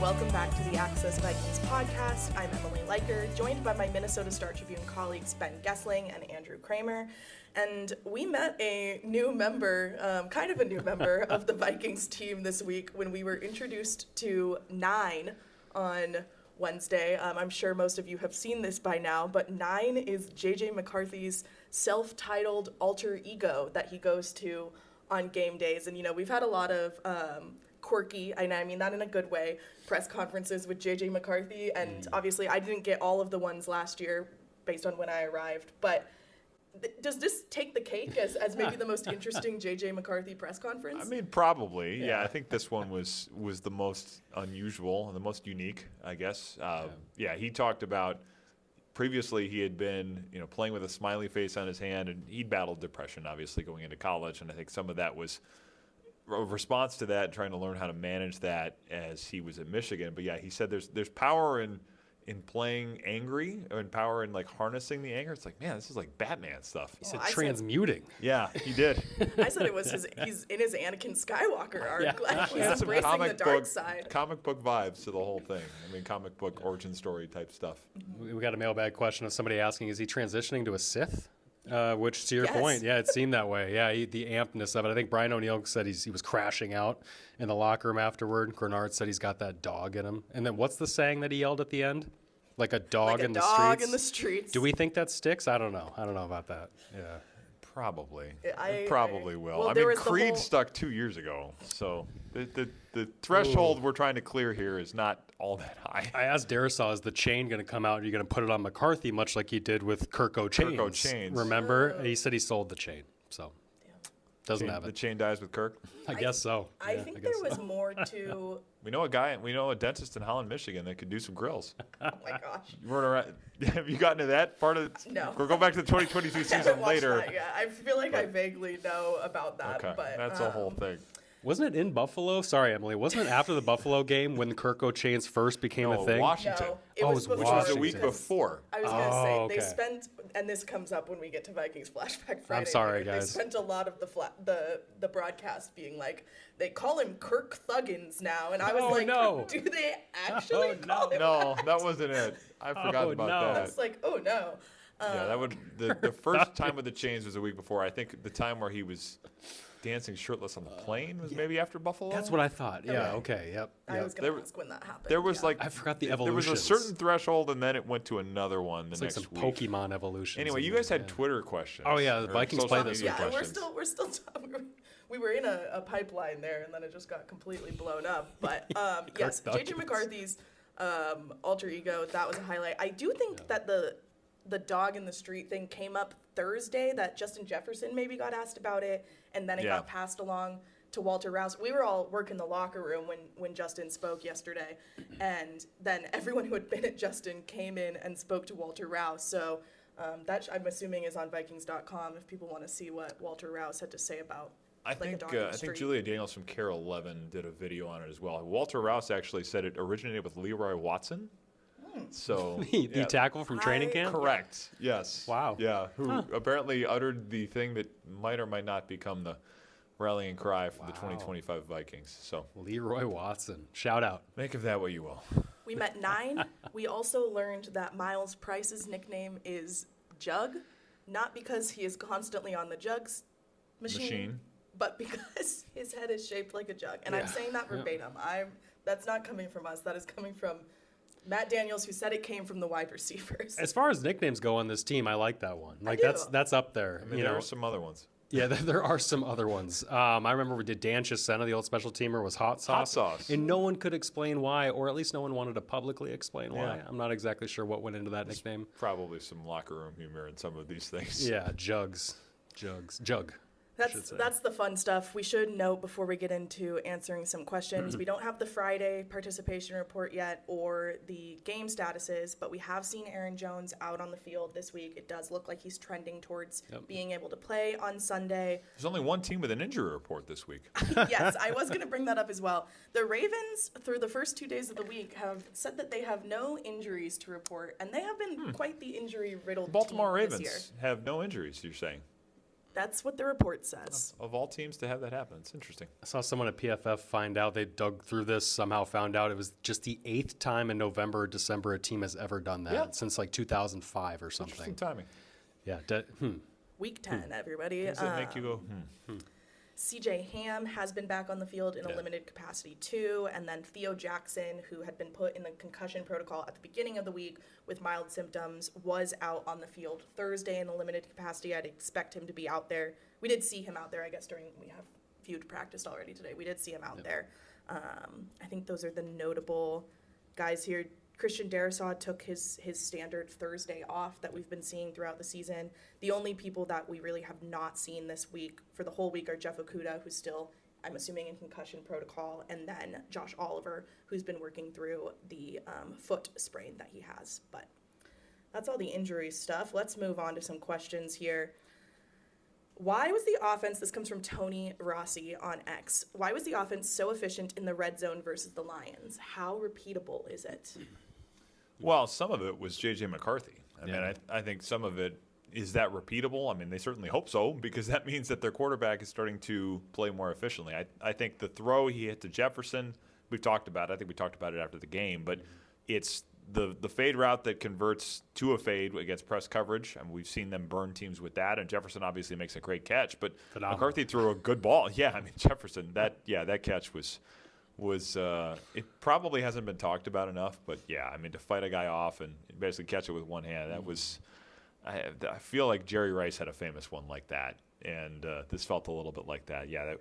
welcome back to the Access Vikings podcast. I'm Emily Leiker, joined by my Minnesota Star Tribune colleagues Ben Goessling and Andrew Krammer. And we met a new member, kind of a new member of the Vikings team this week when we were introduced to 9 on Wednesday. I'm sure most of you have seen this by now, but 9 is JJ McCarthy's self-titled alter ego that he goes to on game days. And, you know, we've had a lot of quirky, and I mean that in a good way, press conferences with JJ McCarthy, and obviously I didn't get all of the ones last year based on when I arrived, but does this take the cake as maybe the most interesting JJ McCarthy press conference? I mean, probably. Yeah, I think this one was the most unusual and the most unique, I guess. He talked about previously he had been, playing with a smiley face on his hand, and he'd battled depression, obviously, going into college, and I think some of that was a response to that, trying to learn how to manage that as he was at Michigan. But yeah, he said there's power in playing angry, and power in like harnessing the anger. It's like, man, this is like Batman stuff. He said transmuting. Yeah, he did. I said it was he's in his Anakin Skywalker arc. Yeah. Like he's embracing the dark side. Comic book vibes to the whole thing. I mean, comic book origin story type stuff. We got a mailbag question of somebody asking, is he transitioning to a Sith? Which, to your Yes. point, it seemed that way. Yeah, the ampness of it. I think Brian O'Neill said he was crashing out in the locker room afterward. Grenard said he's got that dog in him. And then what's the saying that he yelled at the end? Like a dog in the streets? Like a dog in the streets. Do we think that sticks? I don't know. I don't know about that. Yeah. Probably. It probably will. Well, I mean, Creed stuck 2 years ago, so the threshold we're trying to clear here is not all that high. I asked Darisaw, is the chain going to come out? Are you going to put it on McCarthy, much like he did with Kirko Chains? Remember? He said he sold the chain, so doesn't have it. The chain dies with Kirk? I guess so. I think there was more to... We know a dentist in Holland, Michigan that could do some grills. Oh, my gosh. You weren't around. Have you gotten to that part of it? No. We'll go back to the 2022 season later. I feel like I vaguely know about that. Okay, but that's a whole thing. Wasn't it in Buffalo? Sorry, Emily. Wasn't it after the Buffalo game when Kirko Chains first became a thing? Washington. No, it was Washington. Which was the week before. I was going to say, okay. they spent, and this comes up when we get to Vikings Flashback Friday. I'm sorry, later, guys. They spent a lot of the broadcast being like, they call him Kirk Thuggins now. And I was no. Do they actually call him No, that wasn't it. I forgot about that. I was like, oh, no. Yeah, that would the first time with the chains was a week before. I think the time where he was dancing shirtless on the plane was maybe after Buffalo. That's what I thought. Yeah. Okay. Yep. I was going to ask when that happened. There was I forgot the evolution. There was a certain threshold, and then it went to another one the next like some week. Pokemon evolution. Anyway, you guys had Twitter questions. Oh yeah, the Vikings play this week. Yeah, and we're still we were in a pipeline there, and then it just got completely blown up. But yes, JJ McCarthy's alter ego, that was a highlight. I do think that the dog in the street thing came up Thursday, that Justin Jefferson maybe got asked about it, and then it got passed along to Walter Rouse. We were all working the locker room when Justin spoke yesterday, and then everyone who had been at Justin came in and spoke to Walter Rouse. So that I'm assuming is on Vikings.com if people want to see what Walter Rouse had to say about. I think Julia Daniels from Carol 11 did a video on it as well. Walter Rouse actually said it originated with Leroy Watson. So the tackle from training camp? Correct. Yes. Wow. Yeah, who apparently uttered the thing that might or might not become the rallying cry for the 2025 Vikings. So Leroy Watson. Shout out. Make of that what you will. We met 9. We also learned that Miles Price's nickname is Jug, not because he is constantly on the jugs machine. But because his head is shaped like a jug. And I'm saying that verbatim. That's not coming from us. That is coming from Matt Daniels, who said it came from the wide receivers. As far as nicknames go on this team, I like that one. Like that's up there. I mean, there are some other ones. Yeah, there are some other ones. I remember we did Dan Chisena, the old special teamer, was hot sauce. Hot sauce. And no one could explain why, or at least no one wanted to publicly explain why. I'm not exactly sure what went into that nickname. Probably some locker room humor in some of these things. Yeah, Jug. That's the fun stuff. We should note before we get into answering some questions, we don't have the Friday participation report yet or the game statuses, but we have seen Aaron Jones out on the field this week. It does look like he's trending towards being able to play on Sunday. There's only one team with an injury report this week. Yes, I was going to bring that up as well. The Ravens, through the first 2 days of the week, have said that they have no injuries to report, and they have been quite the injury-riddled Baltimore team Ravens this year. have no injuries, you're saying? That's what the report says. Of all teams to have that happen, it's interesting. I saw someone at PFF find out, they dug through this, somehow found out it was just the 8th time in November or December a team has ever done that since like 2005 or something. Interesting timing. Yeah. Week 10, everybody. Does it make you go, CJ Ham has been back on the field in a limited capacity too, and then Theo Jackson, who had been put in the concussion protocol at the beginning of the week with mild symptoms, was out on the field Thursday in a limited capacity. I'd expect him to be out there. We did see him out there, I guess, we have viewed practice already today. We did see him out there. I think those are the notable guys here. Christian Darrisaw took his standard Thursday off that we've been seeing throughout the season. The only people that we really have not seen this week for the whole week are Jeff Okudah, who's still, I'm assuming, in concussion protocol, and then Josh Oliver, who's been working through the foot sprain that he has. But that's all the injury stuff. Let's move on to some questions here. Why was the offense, this comes from Tony Rossi on X, why was the offense so efficient in the red zone versus the Lions? How repeatable is it? Well, some of it was J.J. McCarthy. I mean, I think some of it, is that repeatable? I mean, they certainly hope so, because that means that their quarterback is starting to play more efficiently. I think the throw he hit to Jefferson, we've talked about it. I think we talked about it after the game, but it's the fade route that converts to a fade against press coverage. I mean, we've seen them burn teams with that, and Jefferson obviously makes a great catch, but Phenomenal. McCarthy threw a good ball. Yeah, I mean, Jefferson, that catch was it probably hasn't been talked about enough, but yeah, I mean, to fight a guy off and basically catch it with one hand, that was, I feel like Jerry Rice had a famous one like that, and this felt a little bit like that. Yeah,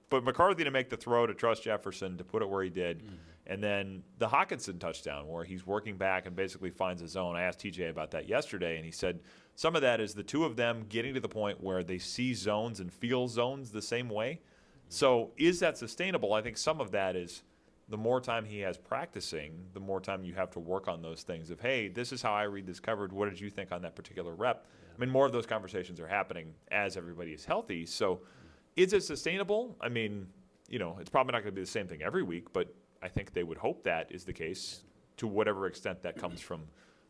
but McCarthy to make the throw, to trust Jefferson, to put it where he did, and then the Hockenson touchdown where he's working back and basically finds a zone. I asked TJ about that yesterday, and he said some of that is the two of them getting to the point where they see zones and feel zones the same way. So is that sustainable? I think some of that is the more time he has practicing, the more time you have to work on those things of, hey, this is how I read this coverage. What did you think on that particular rep? I mean, more of those conversations are happening as everybody is healthy. So is it sustainable? I mean, it's probably not going to be the same thing every week, but I think they would hope that is the case to whatever extent that comes from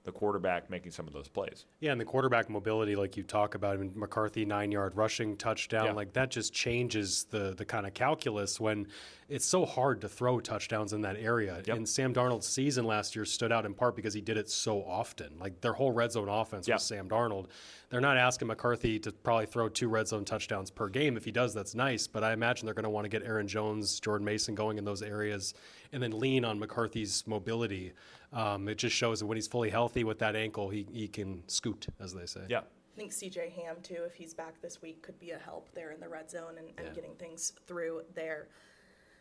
the quarterback making some of those plays. Yeah, and the quarterback mobility, like you talk about, I mean, McCarthy 9-yard rushing touchdown, like that just changes the kind of calculus when it's so hard to throw touchdowns in that area. And Sam Darnold's season last year stood out in part because he did it so often. Like their whole red zone offense was Sam Darnold. They're not asking McCarthy to probably throw 2 red zone touchdowns per game. If he does, that's nice, but I imagine they're going to want to get Aaron Jones, Jordan Mason going in those areas and then lean on McCarthy's mobility. It just shows that when he's fully healthy with that ankle, he can scoot, as they say. I think CJ Ham, too, if he's back this week, could be a help there in the red zone and getting things through there.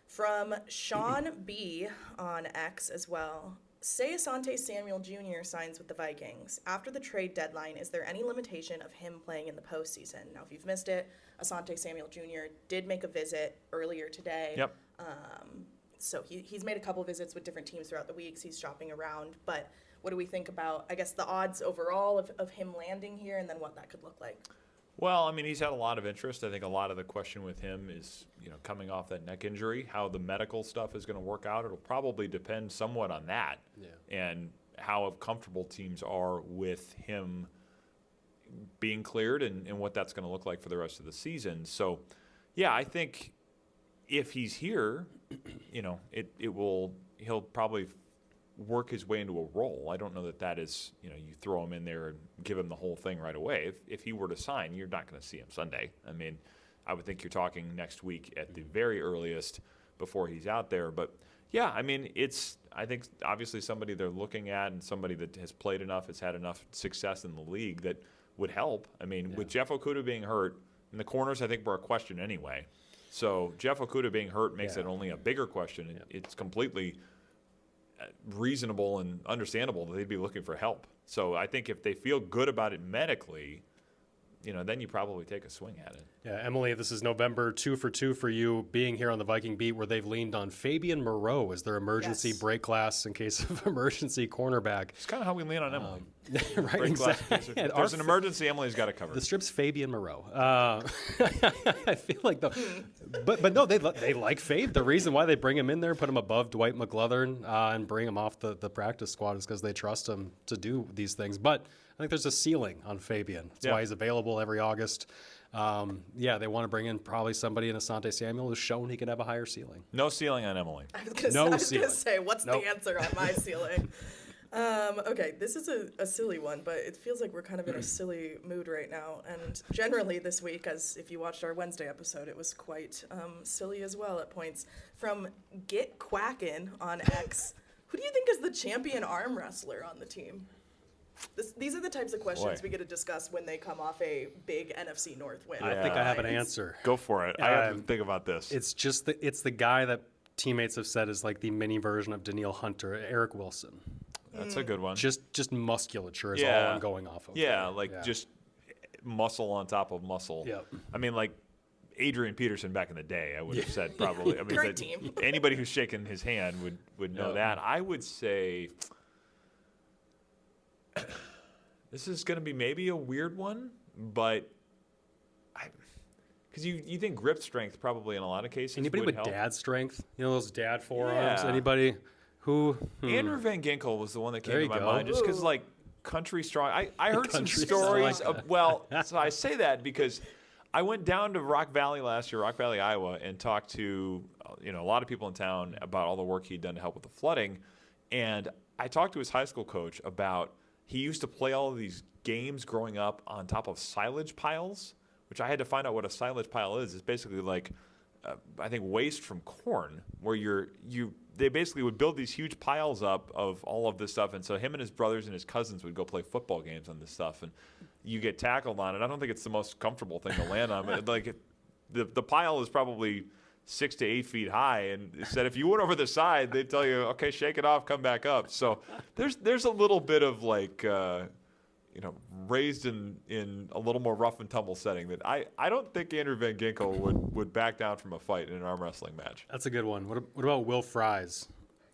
From Sean B. on X as well. Say Asante Samuel Jr. signs with the Vikings. After the trade deadline, is there any limitation of him playing in the postseason? Now, if you've missed it, Asante Samuel Jr. did make a visit earlier today. So he's made a couple visits with different teams throughout the weeks. He's shopping around. But what do we think about, I guess, the odds overall of him landing here and then what that could look like? Well, I mean, he's had a lot of interest. I think a lot of the question with him is, coming off that neck injury, how the medical stuff is going to work out. It'll probably depend somewhat on that and how comfortable teams are with him being cleared and what that's going to look like for the rest of the season. So, yeah, I think if he's here, he'll probably work his way into a role. I don't know that is, you throw him in there and give him the whole thing right away. If he were to sign, you're not going to see him Sunday. I mean, I would think you're talking next week at the very earliest before he's out there. But, yeah, I mean, I think obviously somebody they're looking at and somebody that has played enough, has had enough success in the league that would help. I mean, with Jeff Okudah being hurt, and the corners I think were a question anyway. So Jeff Okudah being hurt makes it only a bigger question. It's completely reasonable and understandable that they'd be looking for help. So I think if they feel good about it medically, then you probably take a swing at it. Yeah, Emily, this is November 2 for 2 for you being here on the Viking beat where they've leaned on Fabian Moreau as their emergency break glass in case of emergency cornerback. It's kind of how we lean on Emily. Right, Break glass exactly. case. If there's an emergency, Emily's got it covered. The strip's Fabian Moreau. I feel like but no, they like Fabe. The reason why they bring him in there, put him above Dwight McLeathern, and bring him off the practice squad is because they trust him to do these things. But I think there's a ceiling on Fabian. That's why he's available every August. They want to bring in probably somebody in Asante Samuel who's shown he can have a higher ceiling. No ceiling on Emily. I was going to say, what's the answer on my ceiling? Okay, this is a silly one, but it feels like we're kind of in a silly mood right now. And generally this week, as if you watched our Wednesday episode, it was quite silly as well at points. From Get Quackin' on X, who do you think is the champion arm wrestler on the team? These are the types of questions we get to discuss when they come off a big NFC North win. I think I have an answer. Go for it. I have to think about this. It's just it's the guy that teammates have said is like the mini version of Daniil Hunter, Eric Wilson. That's a good one. Just musculature is all I'm going off of. Just muscle on top of muscle. Yep. I mean, like Adrian Peterson back in the day, I would have said probably. I mean, Great team. Anybody who's shaken his hand would know that. I would say this is going to be maybe a weird one, but because you think grip strength probably in a lot of cases. Anybody would with help. dad strength? You know those dad forearms? Yeah. Anybody who? Andrew Van Ginkel was the one that came There to you my go. mind just because like country strong. I heard some Country stories strong. so I say that because I went down to Rock Valley last year, Rock Valley, Iowa, and talked to a lot of people in town about all the work he'd done to help with the flooding. And I talked to his high school coach about he used to play all of these games growing up on top of silage piles, which I had to find out what a silage pile is. It's basically like I think waste from corn, where they basically would build these huge piles up of all of this stuff, and so him and his brothers and his cousins would go play football games on this stuff, and you get tackled on it. I don't think it's the most comfortable thing to land on, but the pile is probably 6 to 8 feet high, and it said if you went over the side, they'd tell you, okay, shake it off, come back up. So there's a little bit of like raised in a little more rough and tumble setting that I don't think Andrew Van Ginkel would back down from a fight in an arm wrestling match. That's a good one. What about Will Fries?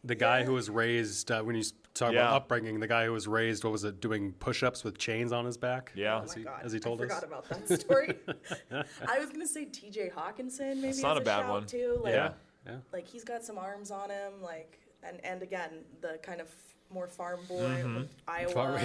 The guy who was raised, when you talk about upbringing, the guy who was raised, doing push-ups with chains on his back? Yeah. Oh my God. As he told us? I forgot about that story. I was going to say TJ Hawkinson maybe That's not as a bad shout one. too. Like, Yeah. Like he's got some arms on him, like, and again, the kind of more farm boy, Iowa,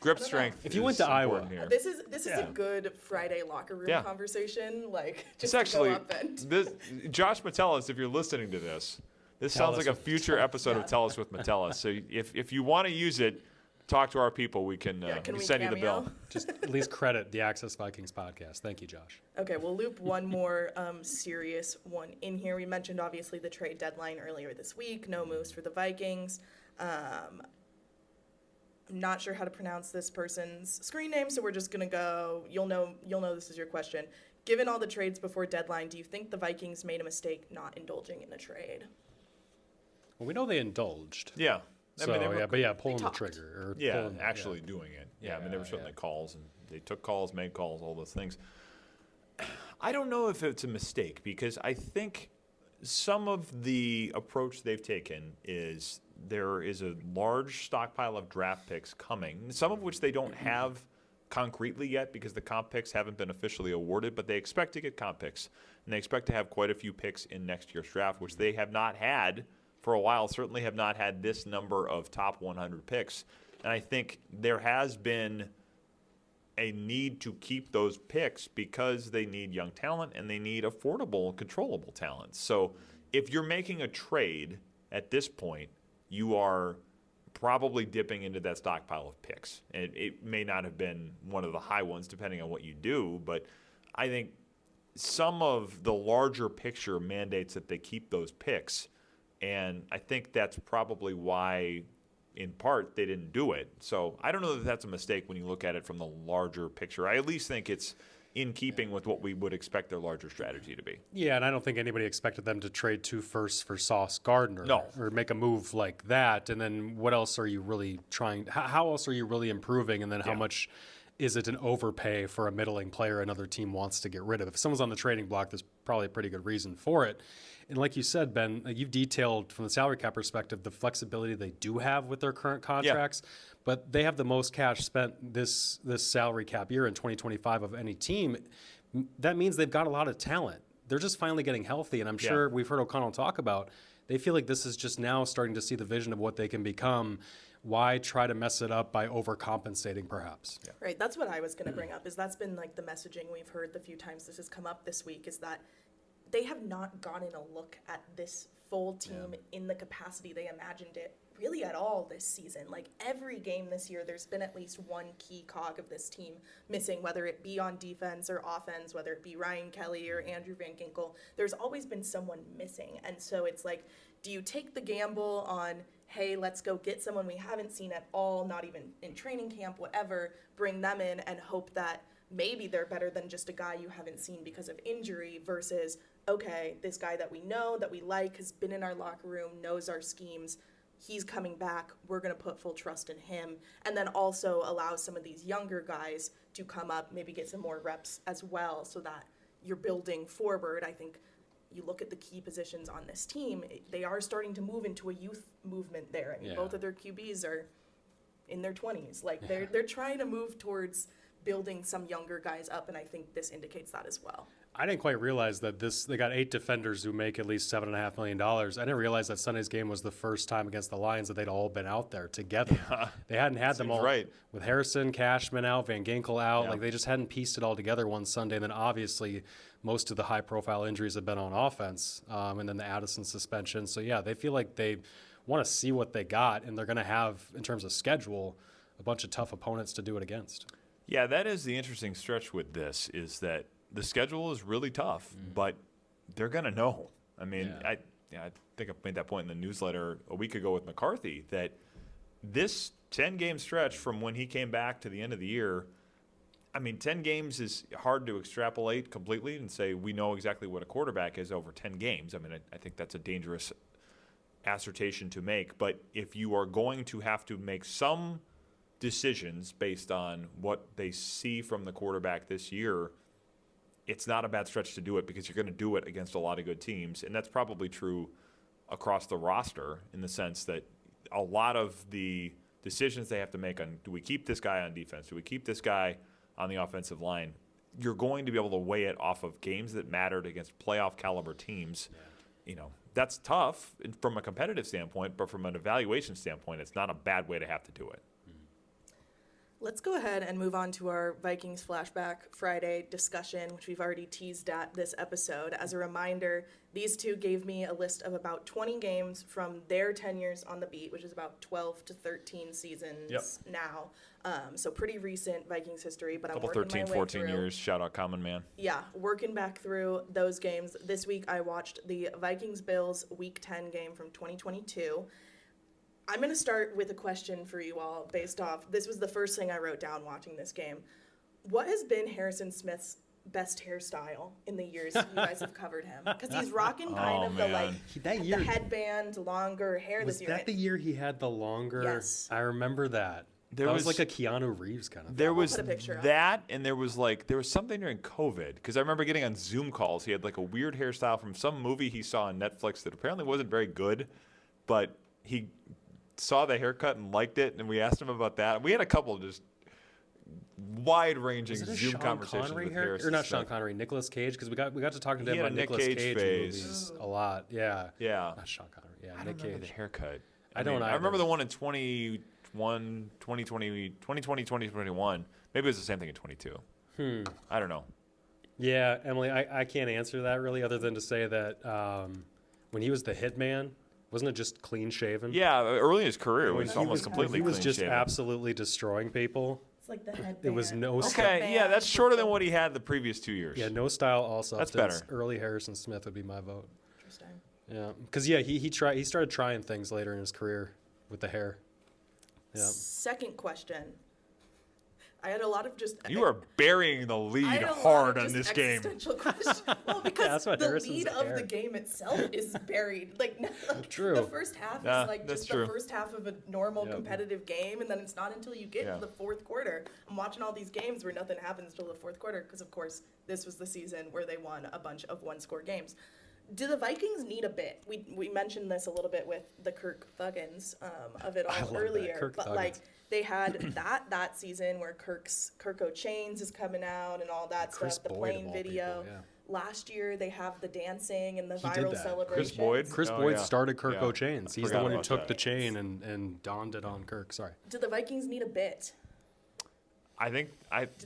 Grip strength. If you went to Iowa, here. This is a good Friday locker room conversation. Like, just It's actually to go up and Josh Metellus. If you're listening to this sounds like a future episode of Tell Us with Metellus. So if you want to use it, talk to our people. We can, can we send you the cameo? bill. just at least credit the Access Vikings podcast. Thank you, Josh. Okay, we'll loop one more serious one in here. We mentioned, obviously, the trade deadline earlier this week. No moves for the Vikings. I'm not sure how to pronounce this person's screen name, so we're just going to go. You'll know this is your question. Given all the trades before deadline, do you think the Vikings made a mistake not indulging in a trade? Well, we know they indulged. Yeah. So, pulling the talked. trigger. Actually doing it. Yeah, I mean, there were certainly calls, and they took calls, made calls, all those things. I don't know if it's a mistake, because I think some of the approach they've taken is there is a large stockpile of draft picks coming, some of which they don't have concretely yet because the comp picks haven't been officially awarded, but they expect to get comp picks, and they expect to have quite a few picks in next year's draft, which they have not had for a while, certainly have not had this number of top 100 picks. And I think there has been a need to keep those picks because they need young talent and they need affordable, controllable talent. So if you're making a trade at this point, you are probably dipping into that stockpile of picks. And it may not have been one of the high ones depending on what you do, but I think some of the larger picture mandates that they keep those picks. And I think that's probably why, in part, they didn't do it. So I don't know that that's a mistake when you look at it from the larger picture. I at least think it's in keeping with what we would expect their larger strategy to be. Yeah, and I don't think anybody expected them to trade 2 firsts for Sauce Gardner. No. Or make a move like that. And then what else are you really trying? How else are you really improving? And then how much is it an overpay for a middling player another team wants to get rid of? If someone's on the trading block, there's probably a pretty good reason for it. And like you said, Ben, you've detailed from the salary cap perspective the flexibility they do have with their current contracts, but they have the most cash spent this salary cap year in 2025 of any team. That means they've got a lot of talent. They're just finally getting healthy, and I'm sure we've heard O'Connell talk about, they feel like this is just now starting to see the vision of what they can become. Why try to mess it up by overcompensating, perhaps? Yeah. Right, that's what I was going to bring up, is that's been like the messaging we've heard the few times this has come up this week, is that they have not gotten a look at this full team in the capacity they imagined it really at all this season. Like every game this year, there's been at least one key cog of this team missing, whether it be on defense or offense, whether it be Ryan Kelly or Andrew Van Ginkel. There's always been someone missing. And so it's like, do you take the gamble on, hey, let's go get someone we haven't seen at all, not even in training camp, whatever, bring them in and hope that maybe they're better than just a guy you haven't seen because of injury, versus, okay, this guy that we know, that we like, has been in our locker room, knows our schemes, he's coming back, we're going to put full trust in him, and then also allow some of these younger guys to come up, maybe get some more reps as well, so that you're building forward. I think you look at the key positions on this team, they are starting to move into a youth movement there. I mean, both of their QBs are in their 20s. Like, they're trying to move towards building some younger guys up, and I think this indicates that as well. I didn't quite realize that they got 8 defenders who make at least $7.5 million. I didn't realize that Sunday's game was the first time against the Lions that they'd all been out there together. Yeah. They hadn't had them all with Harrison, Cashman out, Van Ginkel out. Like, they just hadn't pieced it all together one Sunday. And then obviously most of the high-profile injuries have been on offense, and then the Addison suspension. So, yeah, they feel like they want to see what they got, and they're going to have, in terms of schedule, a bunch of tough opponents to do it against. Yeah, that is the interesting stretch with this, is that the schedule is really tough, but they're going to know. I mean, I think I made that point in the newsletter a week ago with McCarthy, that this 10-game stretch from when he came back to the end of the year, I mean, 10 games is hard to extrapolate completely and say we know exactly what a quarterback is over 10 games. I mean, I think that's a dangerous assertion to make. But if you are going to have to make some decisions based on what they see from the quarterback this year, it's not a bad stretch to do it, because you're going to do it against a lot of good teams. And that's probably true across the roster, in the sense that a lot of the decisions they have to make on, do we keep this guy on defense? Do we keep this guy on the offensive line? You're going to be able to weigh it off of games that mattered against playoff caliber teams. You know, that's tough from a competitive standpoint, but from an evaluation standpoint, it's not a bad way to have to do it. Let's go ahead and move on to our Vikings Flashback Friday discussion, which we've already teased at this episode. As a reminder, these two gave me a list of about 20 games from their tenures on the beat, which is about 12 to 13 seasons now. So pretty recent Vikings history, but I'm working 13, my way 14 through. years. Shout out Common Man. Yeah, working back through those games. This week I watched the Vikings-Bills Week 10 game from 2022. I'm going to start with a question for you all based off, this was the first thing I wrote down watching this game. What has been Harrison Smith's best hairstyle in the years you guys have covered him? Because he's rocking kind of the headband, longer hair this year. Was that the year he had the longer? Yes. I remember that. That was like a Keanu Reeves kind of thing. There was that, and there was something during COVID, because I remember getting on Zoom calls. He had like a weird hairstyle from some movie he saw on Netflix that apparently wasn't very good, but he saw the haircut and liked it, and we asked him about that. We had a couple of just wide-ranging Zoom conversations with Harrison. Or not Sean Connery, Nicolas Cage, because we got to talking to him about Nicolas Cage movies a lot. Yeah. Not Sean Connery. Yeah, Nick Cage. The haircut. I remember the one in 2021. Maybe it was the same thing in 22. I don't know. Yeah, Emily, I can't answer that really, other than to say that when he was the Hitman, wasn't it just clean shaven? Yeah, early in his career, it was almost completely clean shaven. He was just absolutely destroying people. It's like the headband. It was no style. Okay, yeah, that's shorter than what he had the previous 2 years. Yeah, no style, all substance. That's better. Early Harrison Smith would be my vote. Interesting. Yeah, because he started trying things later in his career with the hair. Yeah. Second question. I had a lot of just... You are burying the lead hard on this game. Existential question. Well, because the lead of the game itself is buried. True. The first half is just the first half of a normal competitive game, and then it's not until you get to the fourth quarter. I'm watching all these games where nothing happens until the fourth quarter, because, of course, this was the season where they won a bunch of one-score games. Do the Vikings need a bit? We mentioned this a little bit with the Kirk Thuggins of it all earlier, but like they had that season where Kirk O'Chains is coming out and all that stuff, the playing video. Last year they have the dancing and the viral celebrations. Chris Boyd started Kirk O'Chains. He's the one who took the chain and donned it on Kirk. Sorry. Do the Vikings need a bit? I think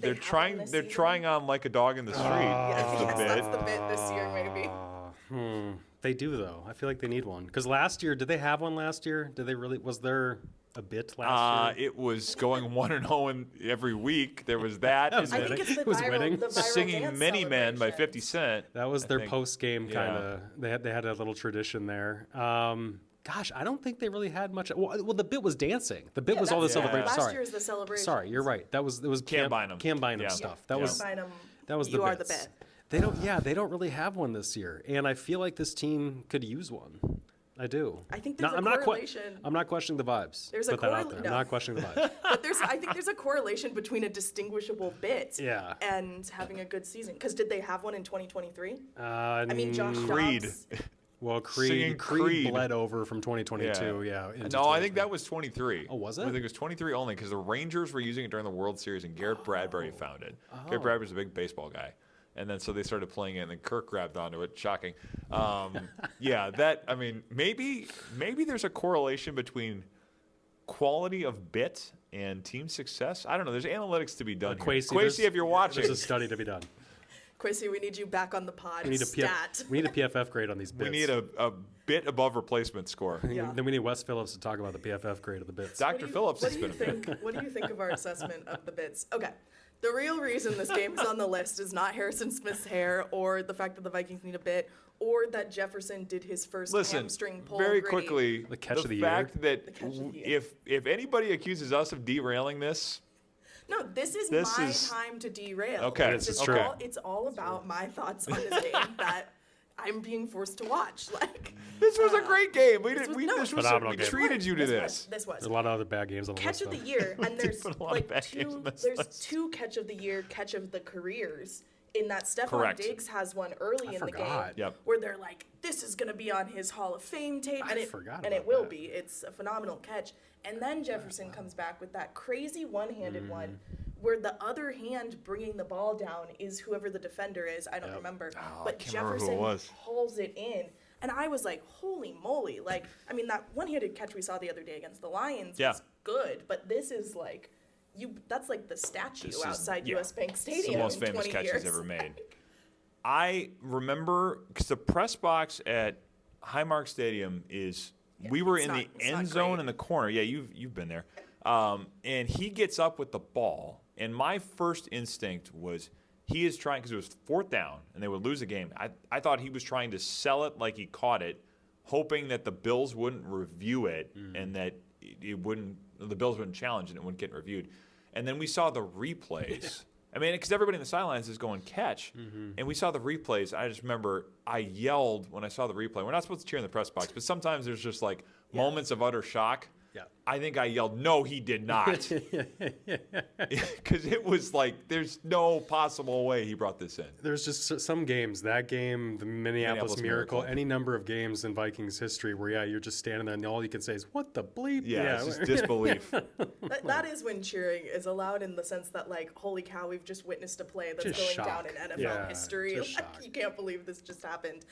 they're trying on like a dog in the street. That's the bit this year, maybe. They do though. I feel like they need one because last year, did they have one last year? Did they really? Was there a bit last year? It was going 1-0 every week. There was that. I think it's the viral Singing "Many Men" by 50 Cent. That was their post game kind of. They had a little tradition there. Gosh, I don't think they really had much. Well, the bit was dancing. The bit was all the celebration. Last year was the celebration. Sorry, you're right. It was Cam Bynum stuff. That was the You are the bit. They don't really have one this year, and I feel like this team could use one. I do. I think there's a correlation. I'm not questioning the vibes. There's a correlation. I'm not questioning the vibes. But I think there's a correlation between a distinguishable bit and having a good season. Because did they have one in 2023? I mean, Josh Dobbs. Well, Creed bled over from 2022, No, I think that was 23. Oh, was it? I think it was 23 only because the Rangers were using it during the World Series and Garrett Bradbury found it. Garrett Bradbury's a big baseball guy. And then so they started playing it, and then Kirk grabbed onto it. Shocking. Maybe there's a correlation between quality of bit and team success. I don't know. There's analytics to be done here. Kwesi, if you're watching. There's a study to be done. Kwesi, we need you back on the pod. We need a PFF grade on these bits. We need a bit above replacement score. Then we need Wes Phillips to talk about the PFF grade of the bits. Dr. Phillips has been What do you think of our assessment of the bits? Okay. The real reason this game is on the list is not Harrison Smith's hair or the fact that the Vikings need a bit or that Jefferson did his first hamstring pull. Very quickly, the catch of the fact year. That if anybody accuses us of derailing this, no, this is my time to derail. Okay, it's true. It's all about my thoughts on this game that I'm being forced to watch. This was a great game. We treated you to this. There's a lot of other bad games on the list. Catch of the year, and there's two catch of the year, catch of the careers. In that Stephon Diggs has one early in the game where they're like, this is going to be on his Hall of Fame tape, and it will be. It's a phenomenal catch. And then Jefferson comes back with that crazy one-handed one where the other hand bringing the ball down is whoever the defender is. I don't remember. But Jefferson hauls it in. And I was like, holy moly. That one-handed catch we saw the other day against the Lions was good, but this is like... that's like the statue outside U.S. Bank Stadium. It's the most famous catch he's ever made. I remember because the press box at Highmark Stadium we were in the end zone in the corner. Yeah, you've been there. And he gets up with the ball, and my first instinct was he is trying because it was 4th down and they would lose a game. I thought he was trying to sell it like he caught it, hoping that the Bills wouldn't review it and that the Bills wouldn't challenge and it wouldn't get reviewed. And then we saw the replays. Because everybody in the sidelines is going catch. And we saw the replays. I just remember I yelled when I saw the replay. We're not supposed to cheer in the press box, but sometimes there's just moments of utter shock. Yeah. I think I yelled, no, he did not. Because it was there's no possible way he brought this in. There's just some games, that game, the Minneapolis Miracle, any number of games in Vikings history where, you're just standing there and all you can say is, what the bleep? Yeah, it's just disbelief. That is when cheering is allowed in the sense that, holy cow, we've just witnessed a play that's just going down in NFL history. You can't believe this just happened.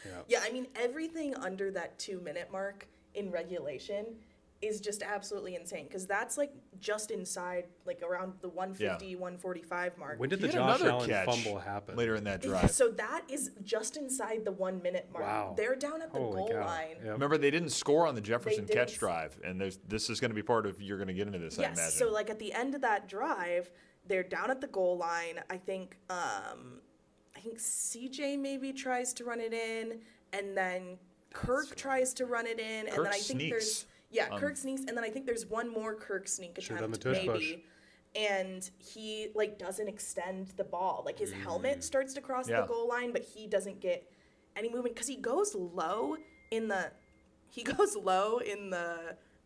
Everything under that 2-minute mark in regulation is just absolutely insane because that's just inside around the 150, 145 mark. When did the Josh Allen fumble happen? Later in that drive. So that is just inside the 1-minute mark. Wow. They're down at the goal line. Yep. Remember, they didn't score on the Jefferson catch drive, and this is going to be part of you're going to get into this. I imagine. So at the end of that drive, they're down at the goal line. I think CJ maybe tries to run it in, and then Kirk tries to run it in, and then I think there's. Yeah, Kirk sneaks, and then I think there's one more Kirk sneak attempt, maybe. And he, doesn't extend the ball. His helmet starts to cross the goal line, but he doesn't get any movement because he goes low in the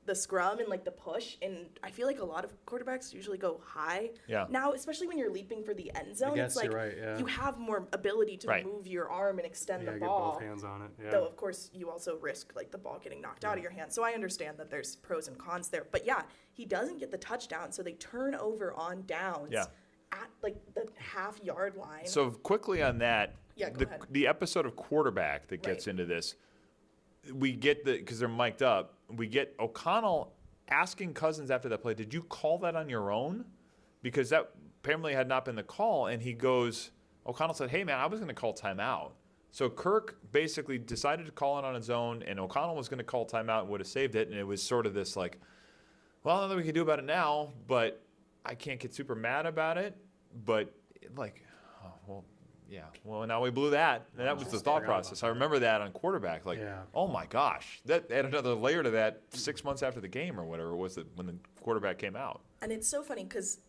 the scrum and like the push, and I feel like a lot of quarterbacks usually go high. Yeah. Now, especially when you're leaping for the end zone, guess it's like you're right, yeah. you have more ability to Right. move your arm and extend Yeah, the get ball. both hands on it. Yeah. Though of course you also risk like the ball getting knocked out of your hand. So I understand that there's pros and cons there. But yeah, he doesn't get the touchdown, so they turn over on downs Yeah. at like the half-yard line. So quickly on that, Yeah, go ahead. the episode of quarterback that gets Right. into this, we get because they're mic'd up, we get O'Connell asking Cousins after that play, did you call that on your own? Because that apparently had not been the call, and O'Connell said, hey man, I was going to call timeout. So Kirk basically decided to call it on his own, and O'Connell was going to call timeout and would have saved it, and it was sort of this like, well, nothing we can do about it now, but I can't get super mad about it, but like, oh, well, yeah, well, now we blew that, and that was the thought process. I remember that on quarterback, like, oh my gosh, that added another layer to that 6 months after the game or whatever it was when the quarterback came out. And it's so funny because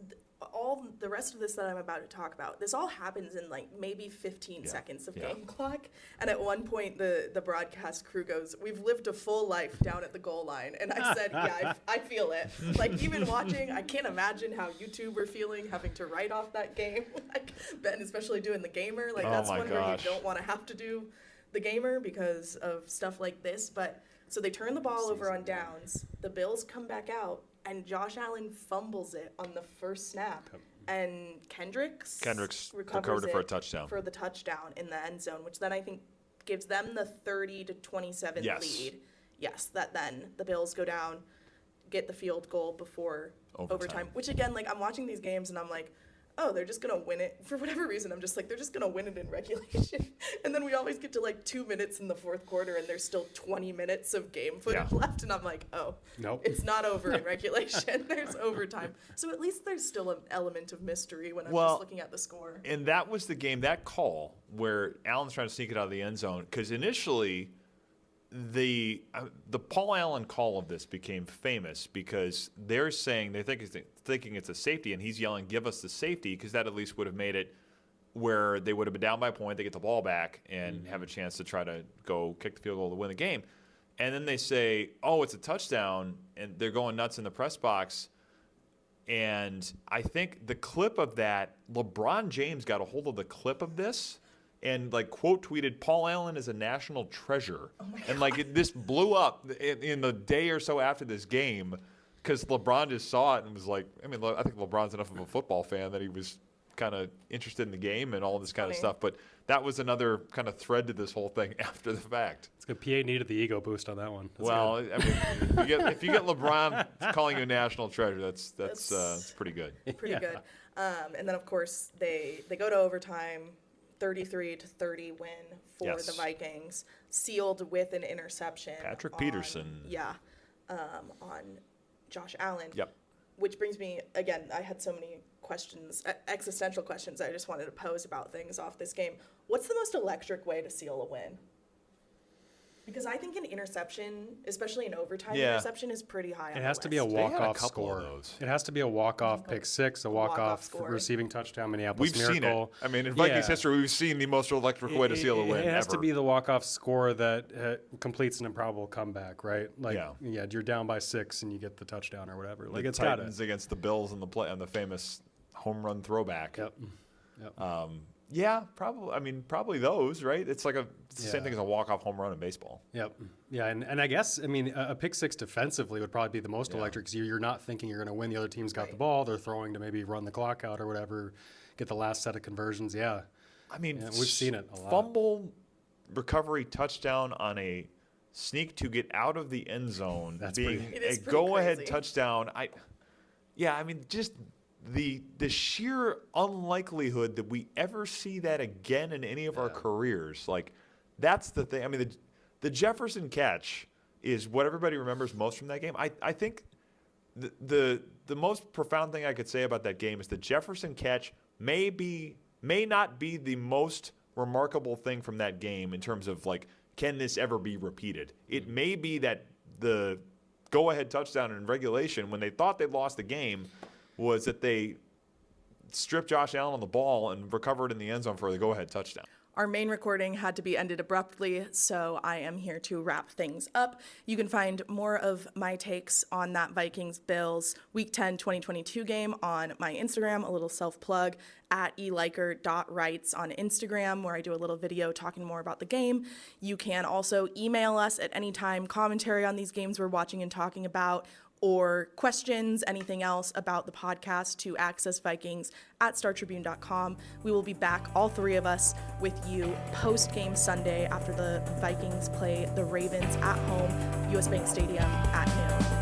all the rest of this that I'm about to talk about, this all happens in like maybe 15 seconds of game clock. And at one point, the broadcast crew goes, we've lived a full life down at the goal line. And I said, yeah, I feel it. Like even watching, I can't imagine how you two were feeling having to write off that game. Like Ben, especially doing the gamer. Like that's one where you don't want to have to do the gamer because of stuff like this. But so they turn the ball over on downs. The Bills come back out. And Josh Allen fumbles it on the first snap. And Kendricks recovered it for a touchdown. For the touchdown in the end zone, which then I think gives them the 30-27 lead. Yes, that then the Bills go down, get the field goal before overtime. Which again, like I'm watching these games and I'm like, oh, they're just going to win it. For whatever reason, I'm just like, they're just going to win it in regulation. And then we always get to like 2 minutes in the fourth quarter and there's still 20 minutes of game footage left. And I'm like, oh, nope. It's not over in regulation. There's overtime. So at least there's still an element of mystery when I'm just looking at the score. And that was the game, that call where Allen's trying to sneak it out of the end zone. Because initially, the Paul Allen call of this became famous because they're saying they thinking it's a safety, and he's yelling, "Give us the safety," because that at least would have made it where they would have been down by a point, they get the ball back and have a chance to try to go kick the field goal to win the game. And then they say, "Oh, it's a touchdown," and they're going nuts in the press box. And I think the clip of that, LeBron James got a hold of the clip of this. And like quote tweeted, Paul Allen is a national treasure. Oh my and like this blew up in the day or so after this game because LeBron just saw it and was like, I mean, I think LeBron's enough of a football fan that he was kind of interested in the game and all this kind of stuff. But that was another kind of thread to this whole thing after the fact. It's good. PA needed the ego boost on that one. That's good. I mean, if you get LeBron calling you a national treasure, that's pretty good. Pretty good. And then of course they go to overtime. 33-30 win for the Vikings, sealed with an interception. Patrick Peterson. Yeah, on Josh Allen. Yep. Which brings me, again, I had so many questions, existential questions I just wanted to pose about things off this game. What's the most electric way to seal a win? Because I think an interception, especially an overtime interception, is pretty high on the list. It has to be a walk-off score. It has to be a walk-off pick six, a walk-off receiving touchdown, Minneapolis Miracle. We've seen it. I mean, in Vikings history, we've seen the most electric way to seal a win ever. It has to be the walk-off score that completes an improbable comeback, right? Like, you're down by 6 and you get the touchdown or whatever. Like, it's Titans against the Bills in on the famous home run throwback. Yep. Yeah, probably. I mean, probably those, right? It's like the same thing as a walk-off home run in baseball. Yep. Yeah, and I guess, I mean, a pick six defensively would probably be the most electric because you're not thinking you're going to win. The other team's got the ball. They're throwing to maybe run the clock out or whatever, get the last set of conversions. Yeah. I mean, we've seen it a lot. Fumble, recovery, touchdown on a sneak to get out of the end zone. That's being a go-ahead touchdown. I mean, just the sheer unlikelihood that we ever see that again in any of our careers, like that's the thing. I mean, the Jefferson catch is what everybody remembers most from that game. I think the most profound thing I could say about that game is the Jefferson catch may not be the most remarkable thing from that game in terms of like, can this ever be repeated? It may be that the go-ahead touchdown in regulation when they thought they lost the game was that they stripped Josh Allen on the ball and recovered in the end zone for the go-ahead touchdown. Our main recording had to be ended abruptly, so I am here to wrap things up. You can find more of my takes on that Vikings-Bills Week 10 2022 game on my Instagram, a little self-plug, at eleiker.writes on Instagram, where I do a little video talking more about the game. You can also email us at any time, commentary on these games we're watching and talking about, or questions, anything else about the podcast, to accessvikings@startribune.com. We will be back, all three of us, with you post-game Sunday after the Vikings play the Ravens at home, US Bank Stadium at noon.